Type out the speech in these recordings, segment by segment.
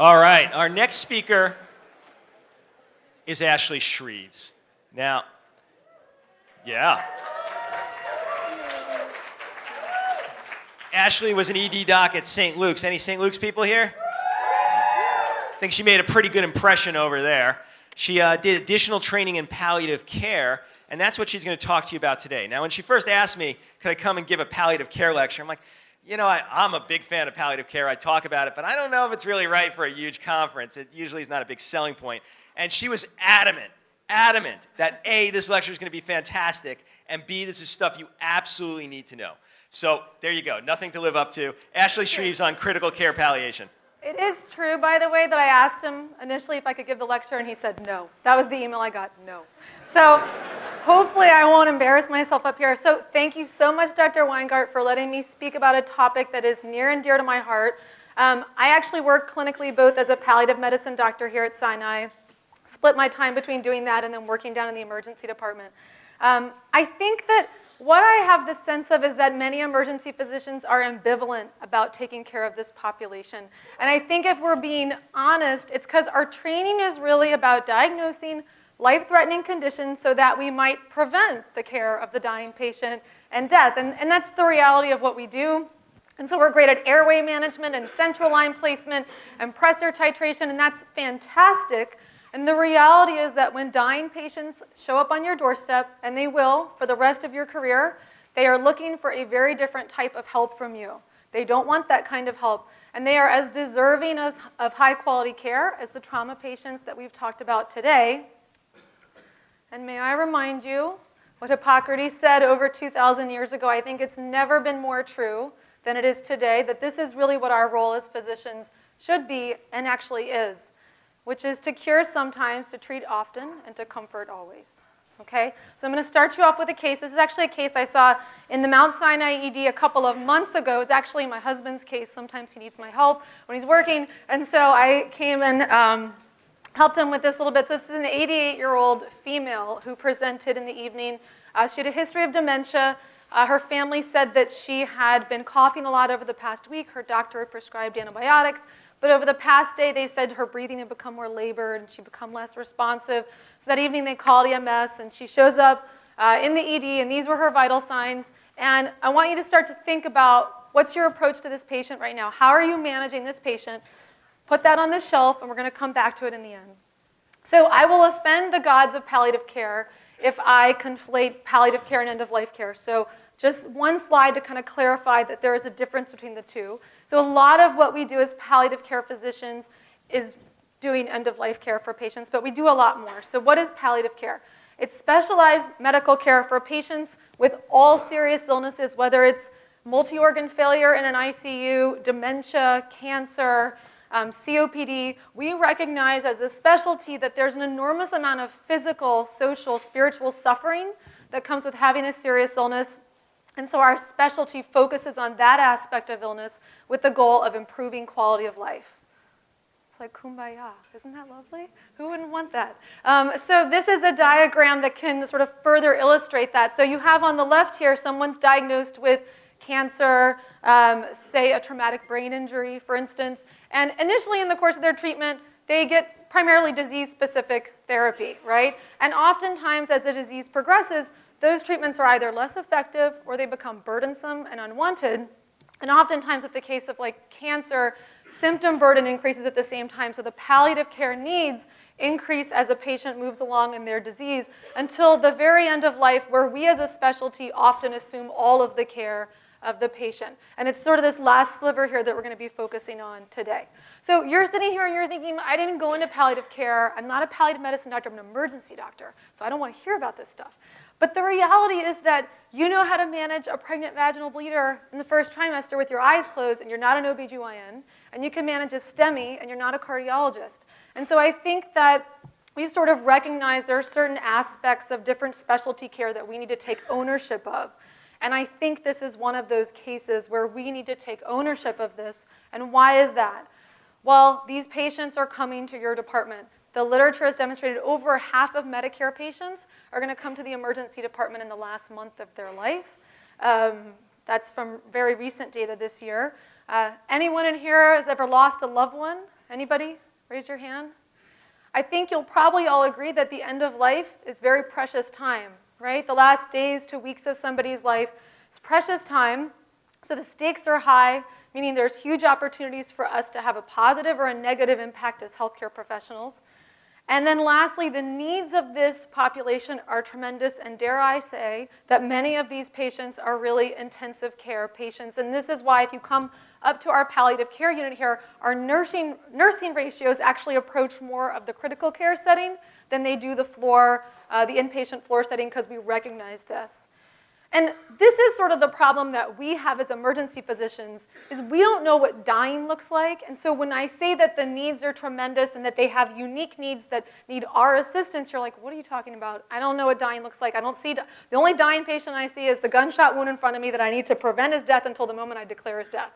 All right, our next speaker is Ashley Shreves. Now, yeah. Ashley was an ED doc at St. Luke's. Any St. Luke's people here? I think she made a pretty good impression over there. She did additional training in palliative care, and that's what she's going to talk to you about today. Now, when she first asked me, could I come and give a palliative care lecture, I'm like, you know, I'm a big fan of palliative care. I talk about it, but I don't know if it's really right for a huge conference. It usually is not a big selling point. And she was adamant that A, this lecture is going to be fantastic, and B, this is stuff you absolutely need to know. So there you go, nothing to live up to. Ashley Shreves on critical care palliation. It is true, by the way, that I asked him initially if I could give the lecture, and he said no. That was the email I got, no. So hopefully I won't embarrass myself up here. So thank you so much, Dr. Weingart, for letting me speak about a topic that is near and dear to my heart. I actually work clinically both as a palliative medicine doctor here at Sinai, split my time between doing that and then working down in the emergency department. I think that what I have the sense of is that many emergency physicians are ambivalent about taking care of this population. And I think if we're being honest, it's because our training is really about diagnosing life-threatening conditions so that we might prevent the care of the dying patient and death. And that's the reality of what we do. And so we're great at airway management and central line placement and pressor titration, and that's fantastic. And the reality is that when dying patients show up on your doorstep, and they will for the rest of your career, they are looking for a very different type of help from you. They don't want that kind of help. And they are as deserving of high quality care as the trauma patients that we've talked about today. And may I remind you what Hippocrates said over 2,000 years ago. I think it's never been more true than it is today, that this is really what our role as physicians should be and actually is, which is to cure sometimes, to treat often, and to comfort always. Okay? So I'm going to start you off with a case. This is actually a case I saw in the Mount Sinai ED a couple of months ago. It's actually my husband's case. Sometimes he needs my help when he's working. And so I came and helped him with this a little bit. So this is an 88-year-old female who presented in the evening. She had a history of dementia. Her family said that she had been coughing a lot over the past week. Her doctor had prescribed antibiotics. But over the past day, they said her breathing had become more labored and she'd become less responsive. So that evening, they called EMS, and she shows up in the ED, and these were her vital signs. And I want you to start to think about what's your approach to this patient right now? How are you managing this patient? Put that on the shelf, and we're going to come back to it in the end. So I will offend the gods of palliative care if I conflate palliative care and end-of-life care. So just one slide to kind of clarify that there is a difference between the two. So a lot of what we do as palliative care physicians is doing end-of-life care for patients, but we do a lot more. So what is palliative care? It's specialized medical care for patients with all serious illnesses, whether it's multi-organ failure in an ICU, dementia, cancer, COPD. We recognize as a specialty that there's an enormous amount of physical, social, spiritual suffering that comes with having a serious illness. And so our specialty focuses on that aspect of illness with the goal of improving quality of life. It's like kumbaya. Isn't that lovely? Who wouldn't want that? So this is a diagram that can sort of further illustrate that. So you have on the left here, someone's diagnosed with cancer, say a traumatic brain injury, for instance. And initially in the course of their treatment, they get primarily disease-specific therapy, right? And oftentimes as the disease progresses, those treatments are either less effective or they become burdensome and unwanted. And oftentimes with the case of like cancer, symptom burden increases at the same time. So the palliative care needs increase as a patient moves along in their disease until the very end of life, where we as a specialty often assume all of the care of the patient. And it's sort of this last sliver here that we're going to be focusing on today. So you're sitting here and you're thinking, I didn't go into palliative care. I'm not a palliative medicine doctor. I'm an emergency doctor. So I don't want to hear about this stuff. But the reality is that you know how to manage a pregnant vaginal bleeder in the first trimester with your eyes closed, and you're not an OBGYN, and you can manage a STEMI, and you're not a cardiologist. And so I think that we've sort of recognized there are certain aspects of different specialty care that we need to take ownership of. And I think this is one of those cases where we need to take ownership of this. And why is that? Well, these patients are coming to your department. The literature has demonstrated over half of Medicare patients are going to come to the emergency department in the last month of their life. That's from very recent data this year. Anyone in here has ever lost a loved one Anybody? Raise your hand. I think you'll probably all agree that the end of life is very precious time, right? The last days to weeks of somebody's life is precious time. So the stakes are high, meaning there's huge opportunities for us to have a positive or a negative impact as healthcare professionals. And then lastly, the needs of this population are tremendous, and dare I say that many of these patients are really intensive care patients. And this is why if you come up to our palliative care unit here, our nursing ratios actually approach more of the critical care setting than they do the inpatient floor setting, because we recognize this. And this is sort of the problem that we have as emergency physicians, is we don't know what dying looks like. And so when I say that the needs are tremendous and that they have unique needs that need our assistance, you're like, what are you talking about? I don't know what dying looks like. I don't see, the only dying patient I see is the gunshot wound in front of me that I need to prevent his death until the moment I declare his death.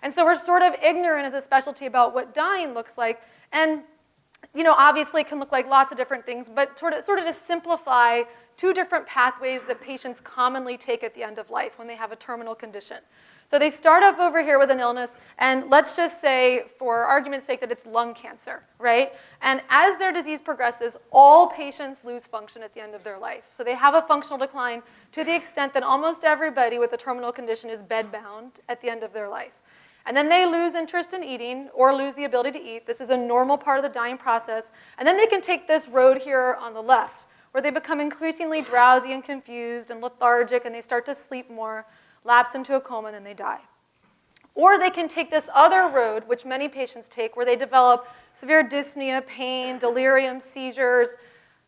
And so we're sort of ignorant as a specialty about what dying looks like. And obviously it can look like lots of different things, but sort of to simplify, 2 different pathways that patients commonly take at the end of life when they have a terminal condition. So they start off over here with an illness, and let's just say, for argument's sake, that it's lung cancer, right? And as their disease progresses, all patients lose function at the end of their life. So they have a functional decline to the extent that almost everybody with a terminal condition is bedbound at the end of their life. And then they lose interest in eating or lose the ability to eat. This is a normal part of the dying process. And then they can take this road here on the left, where they become increasingly drowsy and confused and lethargic, and they start to sleep more, lapse into a coma, and then they die. Or they can take this other road, which many patients take, where they develop severe dyspnea, pain, delirium, seizures,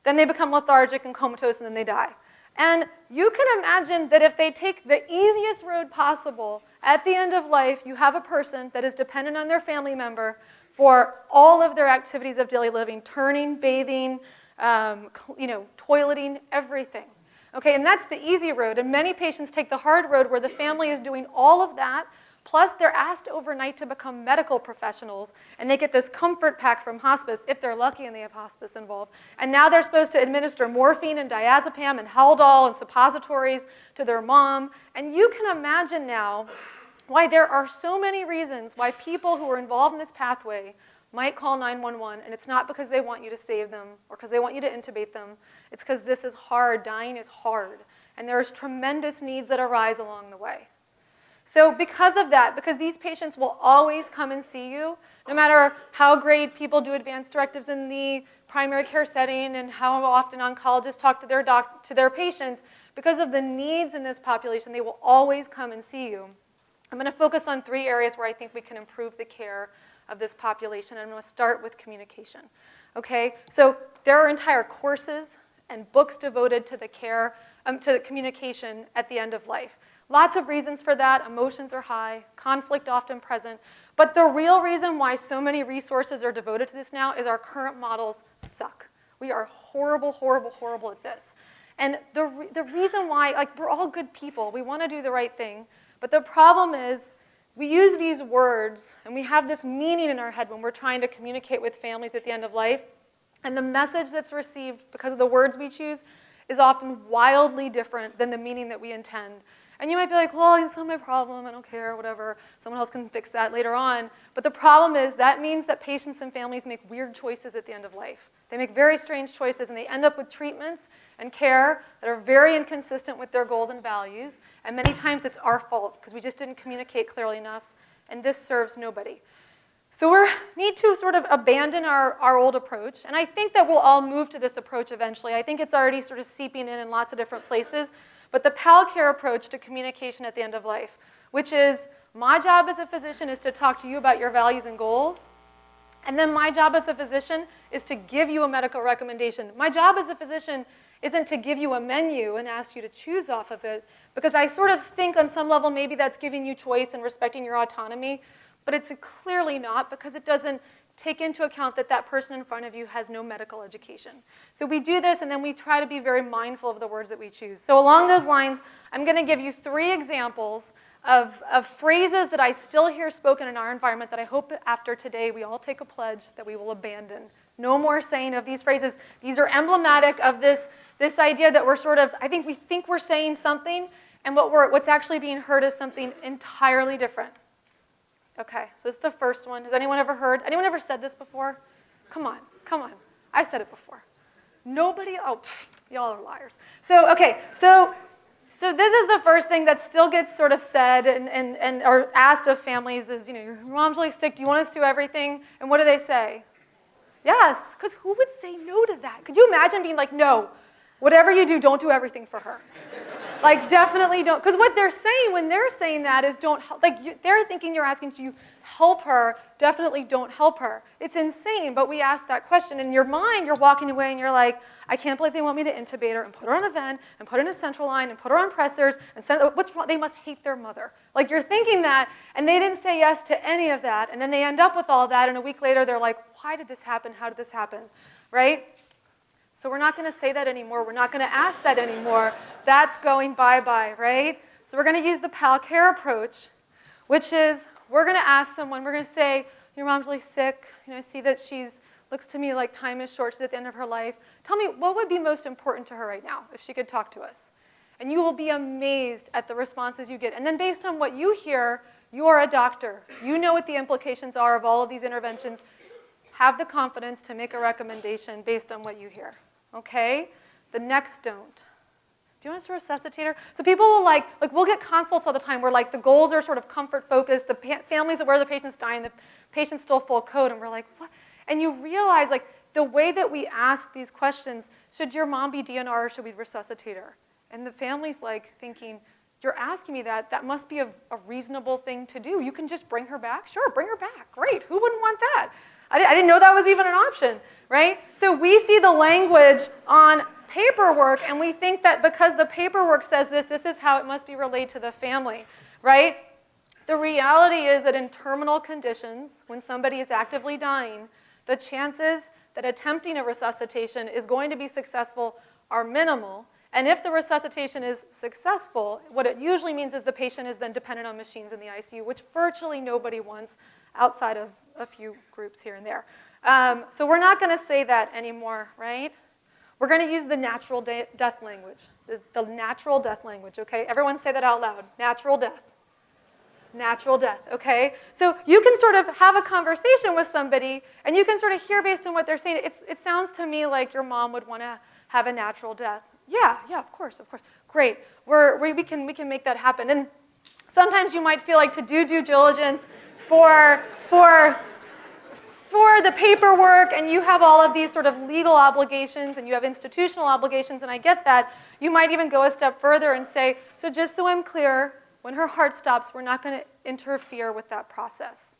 then they become lethargic and comatose, and then they die. And you can imagine that if they take the easiest road possible, at the end of life, you have a person that is dependent on their family member for all of their activities of daily living, turning, bathing, toileting, everything. Okay, and that's the easy road. And many patients take the hard road where the family is doing all of that, plus they're asked overnight to become medical professionals, and they get this comfort pack from hospice, if they're lucky and they have hospice involved. And now they're supposed to administer morphine and diazepam and Haldol and suppositories to their mom. And you can imagine now why there are so many reasons why people who are involved in this pathway might call 911, and it's not because they want you to save them or because they want you to intubate them. It's because this is hard. Dying is hard. And there's tremendous needs that arise along the way. So because of that, because these patients will always come and see you, no matter how great people do advanced directives in the primary care setting and how often oncologists talk to their patients, because of the needs in this population, they will always come and see you. I'm going to focus on 3 areas where I think we can improve the care of this population. I'm going to start with communication. Okay, so there are entire courses and books devoted to the care, to the communication at the end of life. Lots of reasons for that. Emotions are high, conflict often present. But the real reason why so many resources are devoted to this now is our current models suck. We are horrible, horrible, horrible at this. And the reason why, we're all good people. We want to do the right thing. But the problem is, we use these words, and we have this meaning in our head when we're trying to communicate with families at the end of life. And the message that's received because of the words we choose is often wildly different than the meaning that we intend. And you might be like, well, it's not my problem, I don't care, whatever. Someone else can fix that later on. But the problem is that means that patients and families make weird choices at the end of life. They make very strange choices, and they end up with treatments and care that are very inconsistent with their goals and values. And many times it's our fault because we just didn't communicate clearly enough, and this serves nobody. So we need to sort of abandon our old approach, and I think that we'll all move to this approach eventually. I think it's already sort of seeping in lots of different places. But the PalCare approach to communication at the end of life, which is my job as a physician is to talk to you about your values and goals. And then my job as a physician is to give you a medical recommendation. My job as a physician isn't to give you a menu and ask you to choose off of it, because I sort of think on some level maybe that's giving you choice and respecting your autonomy, but it's clearly not, because it doesn't take into account that that person in front of you has no medical education. So we do this, and then we try to be very mindful of the words that we choose. So along those lines, I'm going to give you 3 examples of phrases that I still hear spoken in our environment that I hope after today we all take a pledge that we will abandon. No more saying of these phrases. These are emblematic of this idea that we're sort of, we think we're saying something, and what's actually being heard is something entirely different. Okay, so this is the first one. Has anyone ever heard? Anyone ever said this before? Come on, come on. I've said it before. Nobody, oh, y'all are liars. So, okay, so this is the first thing that still gets sort of said and or asked of families is, your mom's really sick, do you want us to do everything? And what do they say? Yes, because who would say no to that? Could you imagine being like, no, whatever you do, don't do everything for her. Like, definitely don't. Because what they're saying when they're saying that is don't help. Like, they're thinking you're asking, do you help her? Definitely don't help her. It's insane, but we ask that question. In your mind, you're walking away and you're like, I can't believe they want me to intubate her and put her on a vent and put her in a central line and put her on pressors and send her, what's wrong? They must hate their mother. Like, you're thinking that, and they didn't say yes to any of that, and then they end up with all that, and a week later, they're like, why did this happen? How did this happen? Right? So we're not going to say that anymore. We're not going to ask that anymore. That's going bye-bye, right? So we're going to use the PalCare approach, which is we're going to ask someone, we're going to say, your mom's really sick. I see that looks to me like time is short. She's at the end of her life. Tell me, what would be most important to her right now if she could talk to us? And you will be amazed at the responses you get. And then based on what you hear, you are a doctor. You know what the implications are of all of these interventions. Have the confidence to make a recommendation based on what you hear. Okay? The next don't. Do you want us to resuscitate her? So people will we'll get consults all the time where the goals are sort of comfort focused, the families aware the patient's dying, the patient's still full code, and we're like, what? And you realize the way that we ask these questions, should your mom be DNR or should we resuscitate her? And the family's thinking, you're asking me that, that must be a reasonable thing to do. You can just bring her back? Sure, bring her back. Great, who wouldn't want that? I didn't know that was even an option, right? So we see the language on paperwork, and we think that because the paperwork says this is how it must be relayed to the family, right? The reality is that in terminal conditions, when somebody is actively dying, the chances that attempting a resuscitation is going to be successful are minimal. And if the resuscitation is successful, what it usually means is the patient is then dependent on machines in the ICU, which virtually nobody wants outside of a few groups here and there. So we're not going to say that anymore, right? We're going to use the natural death language, the natural death language, okay? Everyone say that out loud. Natural death. Natural death, okay? So you can sort of have a conversation with somebody, and you can sort of hear based on what they're saying. It sounds to me like your mom would want to have a natural death. Yeah, of course. Great. We can make that happen. And sometimes you might feel like to do due diligence for the paperwork, and you have all of these sort of legal obligations, and you have institutional obligations, and I get that. You might even go a step further and say, so just so I'm clear, when her heart stops, we're not going to interfere with that process.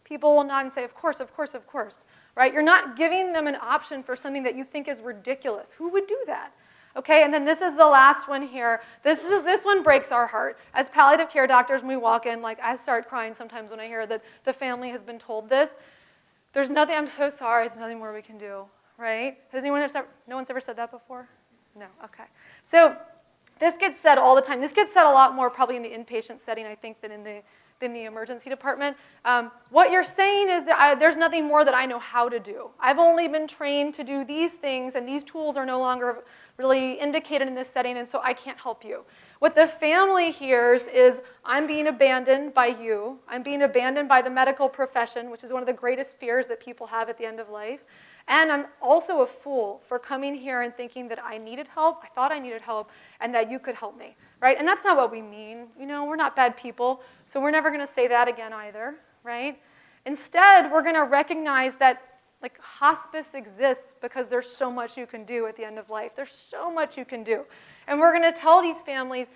People will nod and say, of course, right? You're not giving them an option for something that you think is ridiculous. Who would do that? Okay, and then this is the last one here. This one breaks our heart. As palliative care doctors, when we walk in, I start crying sometimes when I hear that the family has been told this. There's nothing, I'm so sorry, there's nothing more we can do, right? No one's ever said that before? No, okay. So this gets said all the time. This gets said a lot more probably in the inpatient setting, I think, than in the emergency department. What you're saying is that there's nothing more that I know how to do. I've only been trained to do these things, and these tools are no longer really indicated in this setting, and so I can't help you. What the family hears is, I'm being abandoned by you. I'm being abandoned by the medical profession, which is one of the greatest fears that people have at the end of life. And I'm also a fool for coming here and thinking that I needed help, I thought I needed help, and that you could help me, right? And that's not what we mean. We're not bad people, so we're never going to say that again either, right? Instead, we're going to recognize that hospice exists because there's so much you can do at the end of life. There's so much you can do. And we're going to tell these families,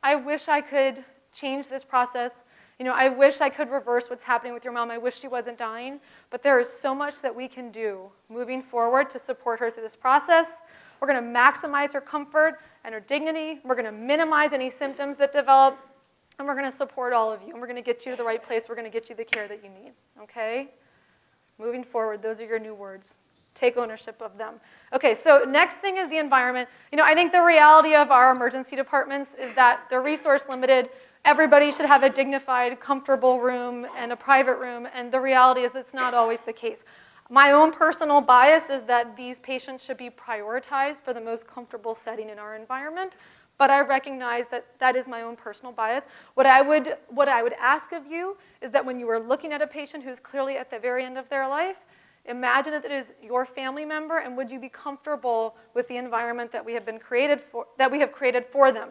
I wish I could change this process. I wish I could reverse what's happening with your mom. I wish she wasn't dying. But there is so much that we can do moving forward to support her through this process. We're going to maximize her comfort and her dignity. We're going to minimize any symptoms that develop. And we're going to support all of you. And we're going to get you to the right place. We're going to get you the care that you need. Okay? Moving forward, those are your new words. Take ownership of them. Okay, so next thing is the environment. I think the reality of our emergency departments is that they're resource limited. Everybody should have a dignified, comfortable room and a private room, and the reality is that's not always the case. My own personal bias is that these patients should be prioritized for the most comfortable setting in our environment, but I recognize that that is my own personal bias. What I would ask of you is that when you are looking at a patient who's clearly at the very end of their life, imagine that it is your family member, and would you be comfortable with the environment that we have created for them?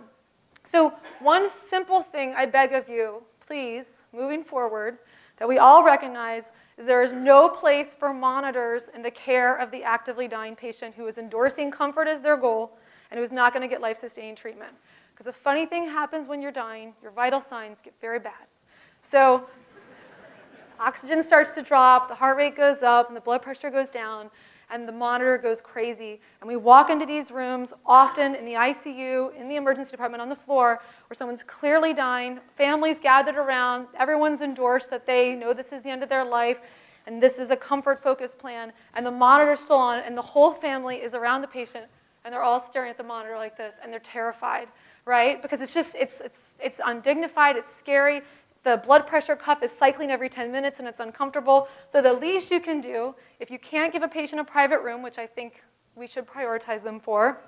So one simple thing I beg of you, please, moving forward, that we all recognize is there is no place for monitors in the care of the actively dying patient who is endorsing comfort as their goal and who is not going to get life-sustaining treatment. Because a funny thing happens when you're dying, your vital signs get very bad. So oxygen starts to drop, the heart rate goes up, and the blood pressure goes down, and the monitor goes crazy. And we walk into these rooms, often in the ICU, in the emergency department, on the floor, where someone's clearly dying, families gathered around, everyone's endorsed that they know this is the end of their life, and this is a comfort-focused plan, and the monitor's still on, and the whole family is around the patient, and they're all staring at the monitor like this, and they're terrified, right? Because it's just, it's undignified, it's scary. The blood pressure cuff is cycling every 10 minutes, and it's uncomfortable. So the least you can do, if you can't give a patient a private room, which I think we should prioritize them for,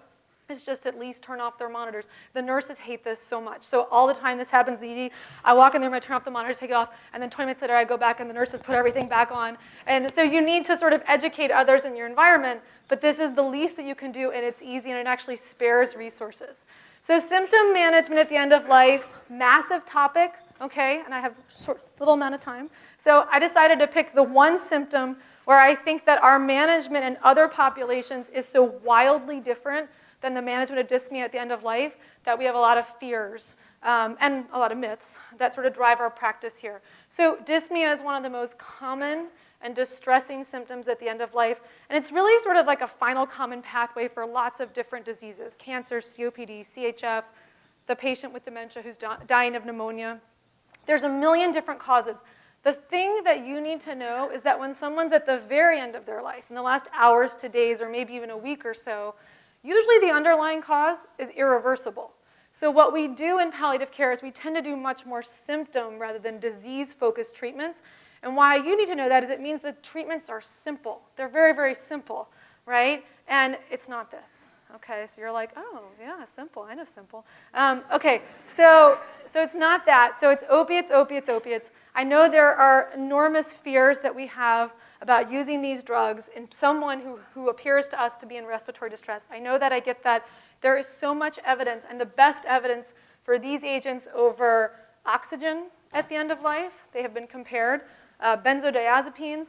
is just at least turn off their monitors. The nurses hate this so much. So all the time this happens in the ED, I walk in there, I turn off the monitor, take it off, and then 20 minutes later I go back and the nurses put everything back on. And so you need to sort of educate others in your environment, but this is the least that you can do, and it's easy, and it actually spares resources. So symptom management at the end of life, massive topic. Okay, and I have a little amount of time. So I decided to pick the one symptom where I think that our management in other populations is so wildly different than the management of dyspnea at the end of life that we have a lot of fears and a lot of myths that sort of drive our practice here. So dyspnea is one of the most common and distressing symptoms at the end of life, and it's really sort of like a final common pathway for lots of different diseases: cancer, COPD, CHF, the patient with dementia who's dying of pneumonia. There's a million different causes. The thing that you need to know is that when someone's at the very end of their life, in the last hours to days or maybe even a week or so, usually the underlying cause is irreversible. So what we do in palliative care is we tend to do much more symptom rather than disease-focused treatments. And why you need to know that is it means the treatments are simple. They're very, very simple, right? And it's not this. Okay, so you're like, oh, yeah, simple. I know simple. Okay, so it's not that. So it's opiates, opiates, opiates. I know there are enormous fears that we have about using these drugs in someone who appears to us to be in respiratory distress. I know that, I get that. There is so much evidence, and the best evidence for these agents over oxygen at the end of life, they have been compared. Benzodiazepines,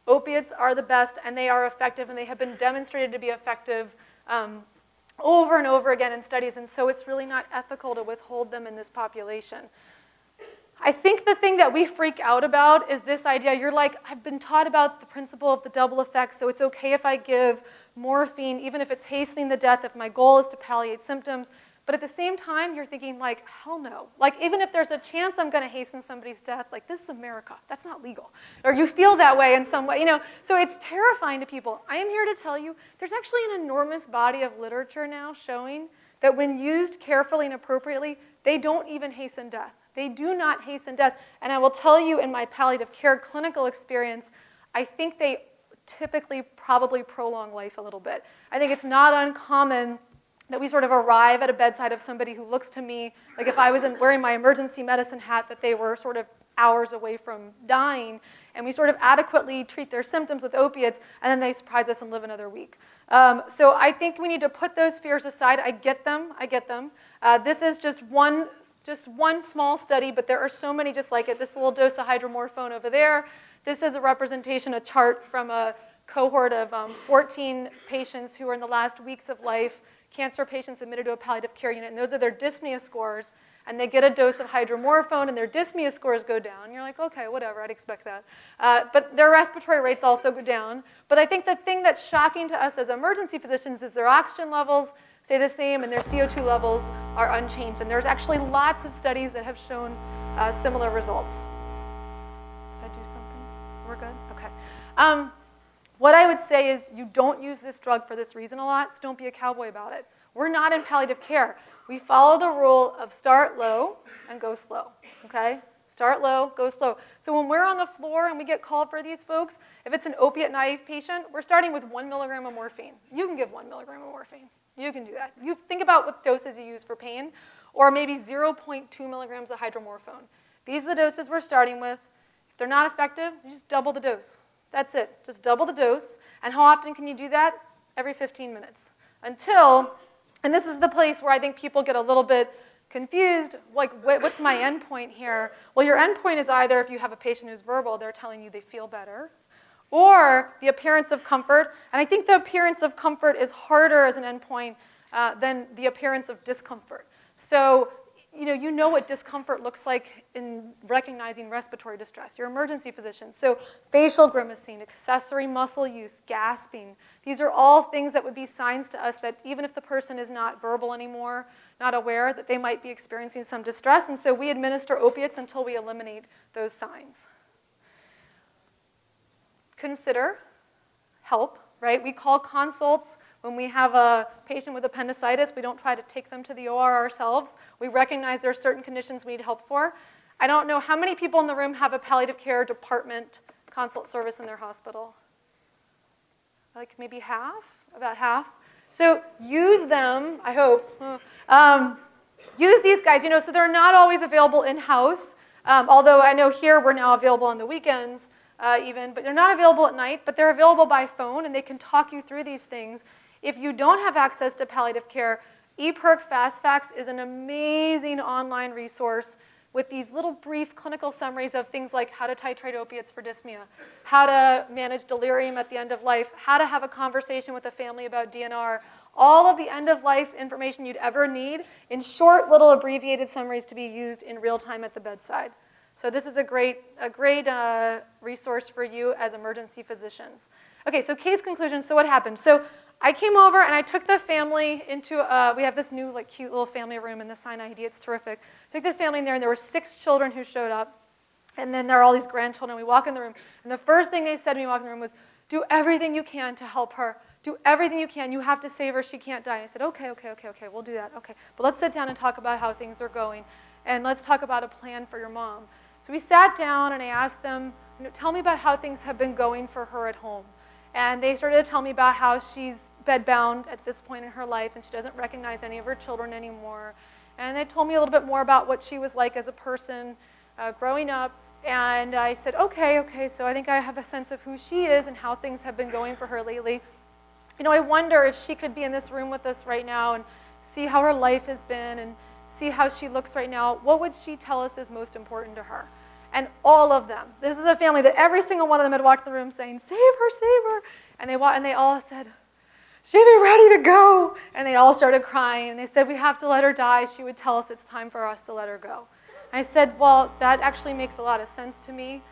opiates are the best, and they are effective, and they have been demonstrated to be effective over and over again in studies, and so it's really not ethical to withhold them in this population. I think the thing that we freak out about is this idea. You're like, I've been taught about the principle of the double effect, so it's okay if I give morphine, even if it's hastening the death, if my goal is to palliate symptoms. But at the same time, you're thinking, like, hell no. Like, even if there's a chance I'm going to hasten somebody's death, like, this is America. That's not legal. Or you feel that way in some way, you know. So it's terrifying to people. I am here to tell you there's actually an enormous body of literature now showing that when used carefully and appropriately, they don't even hasten death. They do not hasten death. And I will tell you in my palliative care clinical experience, I think they typically probably prolong life a little bit. I think it's not uncommon that we sort of arrive at a bedside of somebody who looks to me like if I was wearing my emergency medicine hat that they were sort of hours away from dying, and we sort of adequately treat their symptoms with opiates, and then they surprise us and live another week. So I think we need to put those fears aside. I get them. This is just one small study, but there are so many just like it. This little dose of hydromorphone over there. This is a representation, a chart from a cohort of 14 patients who are in the last weeks of life, cancer patients admitted to a palliative care unit, and those are their dyspnea scores, and they get a dose of hydromorphone, and their dyspnea scores go down. You're like, okay, whatever, I'd expect that. But their respiratory rates also go down. But I think the thing that's shocking to us as emergency physicians is their oxygen levels stay the same, and their CO2 levels are unchanged. And there's actually lots of studies that have shown similar results. Did I do something? We're good? Okay. What I would say is you don't use this drug for this reason a lot, so don't be a cowboy about it. We're not in palliative care. We follow the rule of start low and go slow, okay? Start low, go slow. So when we're on the floor and we get called for these folks, if it's an opiate naive patient, we're starting with 1 milligram of morphine. You can give 1 milligram of morphine. You can do that. You think about what doses you use for pain, or maybe 0.2 milligrams of hydromorphone. These are the doses we're starting with. If they're not effective, you just double the dose. That's it. Just double the dose. And how often can you do that? Every 15 minutes. Until, and this is the place where I think people get a little bit confused, like, what's my endpoint here? Well, your endpoint is either if you have a patient who's verbal, they're telling you they feel better, or the appearance of comfort. And I think the appearance of comfort is harder as an endpoint than the appearance of discomfort. So, you know what discomfort looks like in recognizing respiratory distress. You're an emergency physician. So facial grimacing, accessory muscle use, gasping. These are all things that would be signs to us that even if the person is not verbal anymore, not aware, that they might be experiencing some distress. And so we administer opiates until we eliminate those signs. Consider help, right? We call consults when we have a patient with appendicitis. We don't try to take them to the OR ourselves. We recognize there are certain conditions we need help for. I don't know how many people in the room have a palliative care department consult service in their hospital. Like maybe half, about half. So use them, I hope. Use these guys, so they're not always available in-house, although I know here we're now available on the weekends even, but they're not available at night, but they're available by phone, and they can talk you through these things. If you don't have access to palliative care, ePerk FastFacts is an amazing online resource with these little brief clinical summaries of things like how to titrate opiates for dyspnea, how to manage delirium at the end of life, how to have a conversation with a family about DNR, all of the end-of-life information you'd ever need in short little abbreviated summaries to be used in real time at the bedside. So this is a great resource for you as emergency physicians. Okay, so case conclusion. So what happened? So I came over and I took the family into, we have this new cute little family room in the Sinai ID. It's terrific. Took the family in there, and there were 6 children who showed up. And then there are all these grandchildren. We walk in the room, and the first thing they said to me walking in the room was, do everything you can to help her. Do everything you can. You have to save her. She can't die. I said, okay, we'll do that. Okay, but let's sit down and talk about how things are going, and let's talk about a plan for your mom. So we sat down, and I asked them, tell me about how things have been going for her at home. And they started to tell me about how she's bedbound at this point in her life, and she doesn't recognize any of her children anymore. And they told me a little bit more about what she was like as a person growing up. And I said, okay, so I think I have a sense of who she is and how things have been going for her lately. I wonder if she could be in this room with us right now and see how her life has been and see how she looks right now. What would she tell us is most important to her? And all of them, this is a family that every single one of them had walked in the room saying, save her. And they all said, she'd be ready to go. And they all started crying. And they said, we have to let her die. She would tell us it's time for us to let her go. I said, well, that actually makes a lot of sense to me.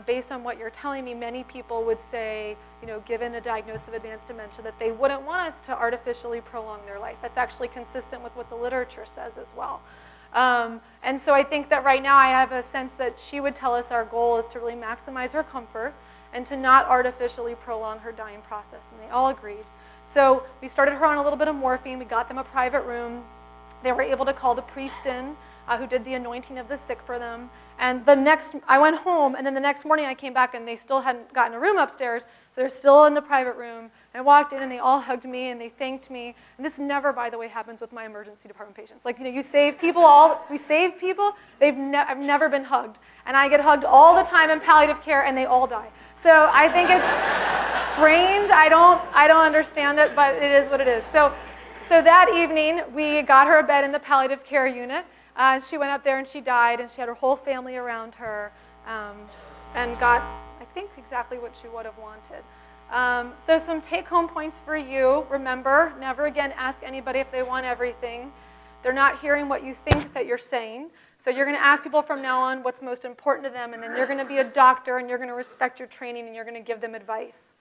Based on what you're telling me, many people would say, given a diagnosis of advanced dementia, that they wouldn't want us to artificially prolong their life. That's actually consistent with what the literature says as well. And so I think that right now I have a sense that she would tell us our goal is to really maximize her comfort and to not artificially prolong her dying process. And they all agreed. So we started her on a little bit of morphine. We got them a private room. They were able to call the priest in who did the anointing of the sick for them. And I went home, and then the next morning I came back, and they still hadn't gotten a room upstairs, so they're still in the private room. I walked in, and they all hugged me, and they thanked me. And this never, by the way, happens with my emergency department patients. You save people, we save people, I've never been hugged. And I get hugged all the time in palliative care, and they all die. So I think it's strange. I don't understand it, but it is what it is. So that evening, we got her a bed in the palliative care unit. She went up there and she died, and she had her whole family around her and got, I think, exactly what she would have wanted. So some take-home points for you. Remember, never again ask anybody if they want everything. They're not hearing what you think that you're saying. So you're going to ask people from now on what's most important to them, and then you're going to be a doctor, and you're going to respect your training, and you're going to give them advice.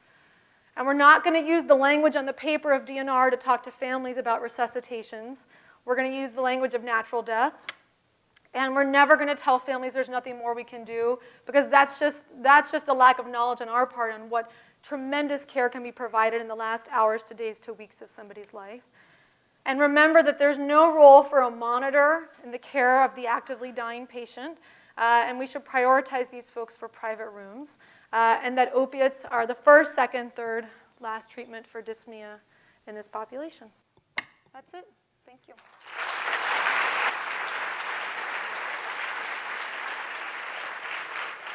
And we're not going to use the language on the paper of DNR to talk to families about resuscitations. We're going to use the language of natural death. And we're never going to tell families there's nothing more we can do, because that's just a lack of knowledge on our part on what tremendous care can be provided in the last hours to days to weeks of somebody's life. And remember that there's no role for a monitor in the care of the actively dying patient, and we should prioritize these folks for private rooms, and that opiates are the first, second, third, last treatment for dyspnea in this population. That's it. Thank you.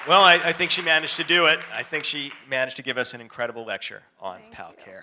Well, I think she managed to do it. I think she managed to give us an incredible lecture on Thank you. PalCare.